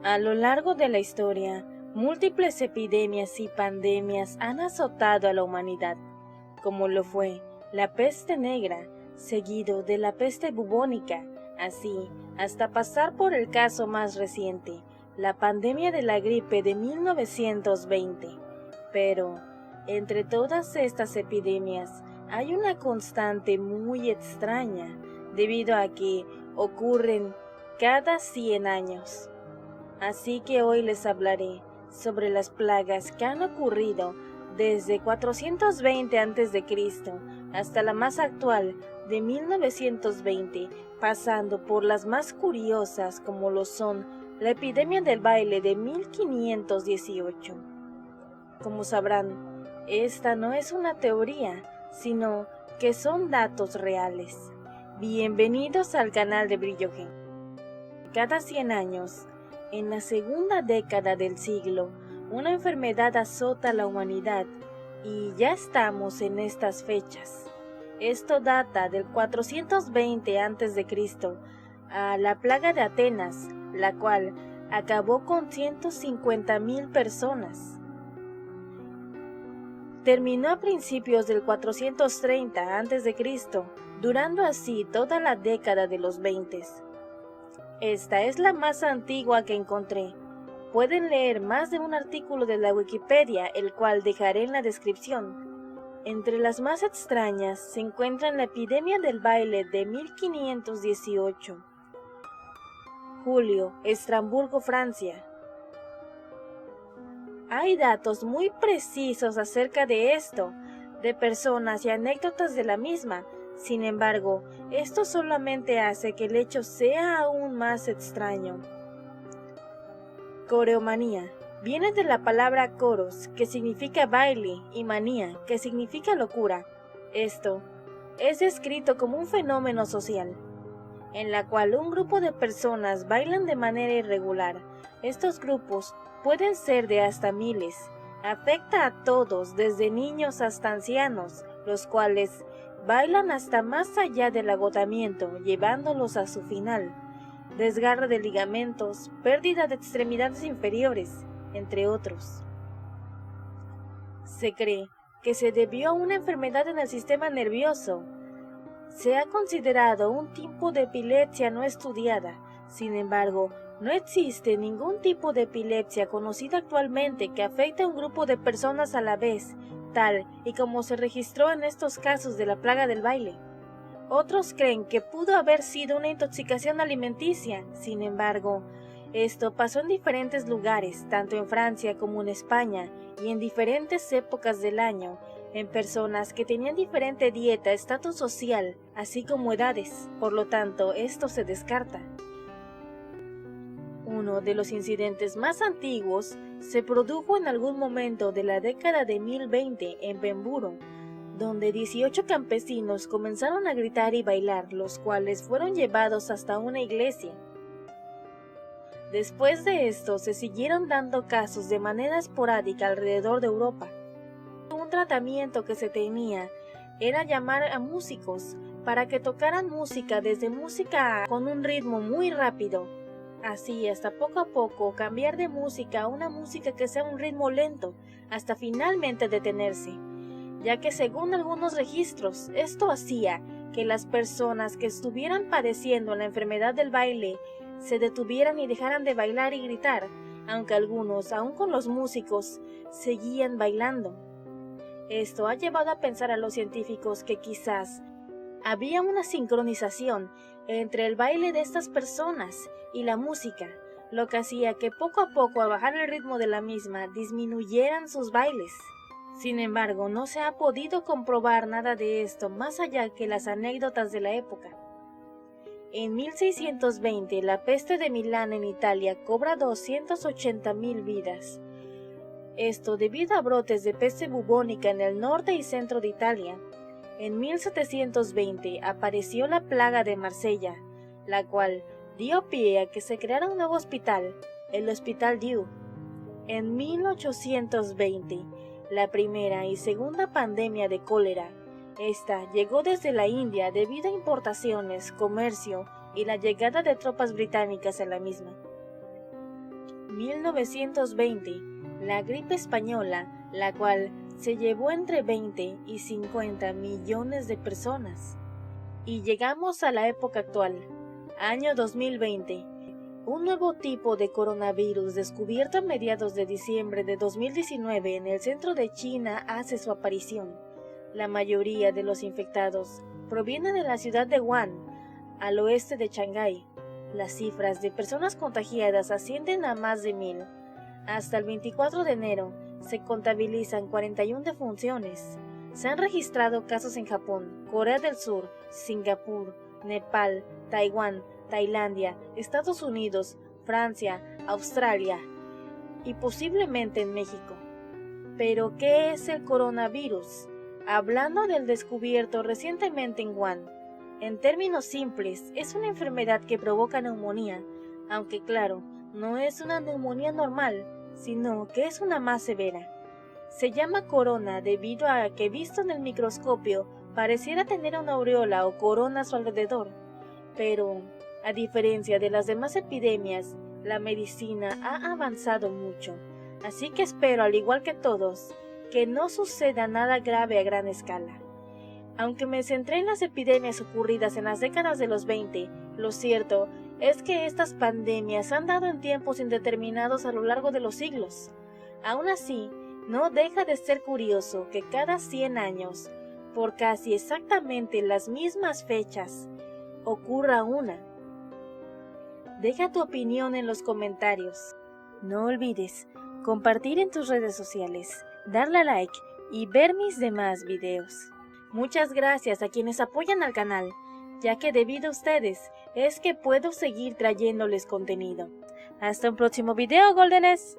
A lo largo de la historia, múltiples epidemias y pandemias han azotado a la humanidad, como lo fue la peste negra, seguido de la peste bubónica, así hasta pasar por el caso más reciente, la pandemia de la gripe de 1920. Pero, entre todas estas epidemias, hay una constante muy extraña, debido a que ocurren cada 100 años. Así que hoy les hablaré sobre las plagas que han ocurrido desde 420 a.C. hasta la más actual de 1920, pasando por las más curiosas como lo son la epidemia del baile de 1518. Como sabrán, esta no es una teoría, sino que son datos reales. Bienvenidos al canal de Brillogen. Cada 100 años, en la segunda década del siglo, una enfermedad azota a la humanidad y ya estamos en estas fechas. Esto data del 420 a.C. a la plaga de Atenas, la cual acabó con 150,000 personas. Terminó a principios del 430 a.C., durando así toda la década de los 20. Esta es la más antigua que encontré. Pueden leer más de un artículo de la Wikipedia, el cual dejaré en la descripción. Entre las más extrañas se encuentran la epidemia del baile de 1518. Julio, Estrasburgo, Francia. Hay datos muy precisos acerca de esto, de personas y anécdotas de la misma. Sin embargo, esto solamente hace que el hecho sea aún más extraño. Coreomanía. Viene de la palabra coros, que significa baile, y manía, que significa locura. Esto es descrito como un fenómeno social, en la cual un grupo de personas bailan de manera irregular. Estos grupos pueden ser de hasta miles. Afecta a todos, desde niños hasta ancianos, los cuales bailan hasta más allá del agotamiento, llevándolos a su final. Desgarre de ligamentos, pérdida de extremidades inferiores, entre otros. Se cree que se debió a una enfermedad en el sistema nervioso. Se ha considerado un tipo de epilepsia no estudiada. Sin embargo, no existe ningún tipo de epilepsia conocida actualmente que afecte a un grupo de personas a la vez, tal y como se registró en estos casos de la plaga del baile. Otros creen que pudo haber sido una intoxicación alimenticia. Sin embargo, esto pasó en diferentes lugares, tanto en Francia como en España, y en diferentes épocas del año, en personas que tenían diferente dieta, estatus social, así como edades. Por lo tanto, esto se descarta. Uno de los incidentes más antiguos se produjo en algún momento de la década de 1020 en Bemburo, donde 18 campesinos comenzaron a gritar y bailar, los cuales fueron llevados hasta una iglesia. Después de esto se siguieron dando casos de manera esporádica alrededor de Europa. Un tratamiento que se tenía era llamar a músicos para que tocaran música, desde música con un ritmo muy rápido, así hasta poco a poco cambiar de música a una música que sea un ritmo lento, hasta finalmente detenerse, ya que según algunos registros, esto hacía que las personas que estuvieran padeciendo la enfermedad del baile se detuvieran y dejaran de bailar y gritar, aunque algunos, aún con los músicos, seguían bailando. Esto ha llevado a pensar a los científicos que quizás había una sincronización entre el baile de estas personas y la música, lo que hacía que poco a poco, al bajar el ritmo de la misma, disminuyeran sus bailes. Sin embargo, no se ha podido comprobar nada de esto más allá que las anécdotas de la época. En 1620, la peste de Milán en Italia cobra 280,000 vidas. Esto debido a brotes de peste bubónica en el norte y centro de Italia. En 1720 apareció la plaga de Marsella, la cual dio pie a que se creara un nuevo hospital, el Hospital Dieu. En 1820, la primera y segunda pandemia de cólera. Esta llegó desde la India debido a importaciones, comercio y la llegada de tropas británicas a la misma. 1920, la gripe española, la cual se llevó entre 20 y 50 millones de personas. Y llegamos a la época actual, año 2020. Un nuevo tipo de coronavirus descubierto a mediados de diciembre de 2019 en el centro de China hace su aparición. La mayoría de los infectados proviene de la ciudad de Wuhan, al oeste de Shanghái. Las cifras de personas contagiadas ascienden a más de 1000. Hasta el 24 de enero se contabilizan 41 defunciones. Se han registrado casos en Japón, Corea del Sur, Singapur, Nepal, Taiwán, Tailandia, Estados Unidos, Francia, Australia y posiblemente en México. ¿Pero qué es el coronavirus? Hablando del descubierto recientemente en Wuhan, en términos simples, es una enfermedad que provoca neumonía, aunque claro, no es una neumonía normal, sino que es una más severa. Se llama corona debido a que visto en el microscopio pareciera tener una aureola o corona a su alrededor, pero a diferencia de las demás epidemias, la medicina ha avanzado mucho, así que espero, al igual que todos, que no suceda nada grave a gran escala. Aunque me centré en las epidemias ocurridas en las décadas de los 20, lo cierto es que estas pandemias han dado en tiempos indeterminados a lo largo de los siglos. Aún así, no deja de ser curioso que cada 100 años, por casi exactamente las mismas fechas, ocurra una. Deja tu opinión en los comentarios. No olvides compartir en tus redes sociales, darle a like y ver mis demás videos. Muchas gracias a quienes apoyan al canal, ya que debido a ustedes es que puedo seguir trayéndoles contenido. Hasta un próximo video, Goldenes.